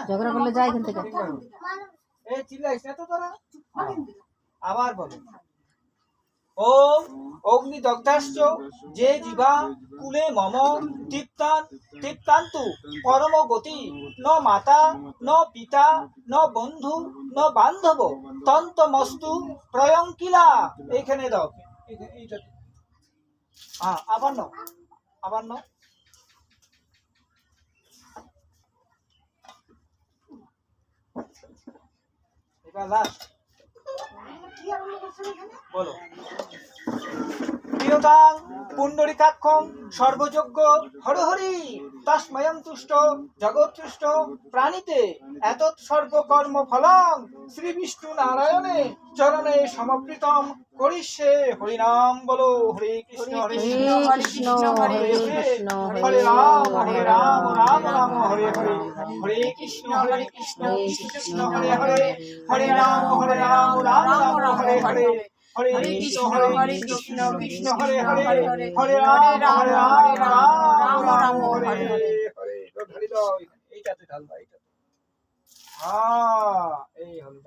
ঝগড়া করলে যায় এখান থেকে। আবার বলো ওম অগ্নিদগ্ধাশ্চ যে জীবা কুলে মম তৃপ্তান্তু পরম গতি ন মাতা ন পিতা ন বন্ধু ন বান্ধব তন্তমস্তু প্রয়ঙ্কিলা। এইখানে দাও, হ্যাঁ আবার নাও, আবার নাও। এবার লাস্ট বলো প্রিয়তাং পুণ্ডরিকাক্ষং সর্বযোগ্য হরহরি তস্ময়ং তুষ্ট জগৎতুষ্ট প্রাণীতে এতৎ সর্বকর্ম ফলং শ্রী বিষ্ণু নারায়ণে চরণে সমর্পিতম করিষ্যে। হরিনাম বলো। হরে কৃষ্ণ হরে কৃষ্ণ হরে কৃষ্ণ হরে রাম রাম রাম হরে হরে। হরে কৃষ্ণ কৃষ্ণ হরে হরে হরে রাম রাম রাম হরে হরে। হরে কৃষ্ণ কৃষ্ণ হরে হরে হরে রাম রাম রাম হরে হরে। এইটাতে ঢালবা, এইটাতে। এই হলো।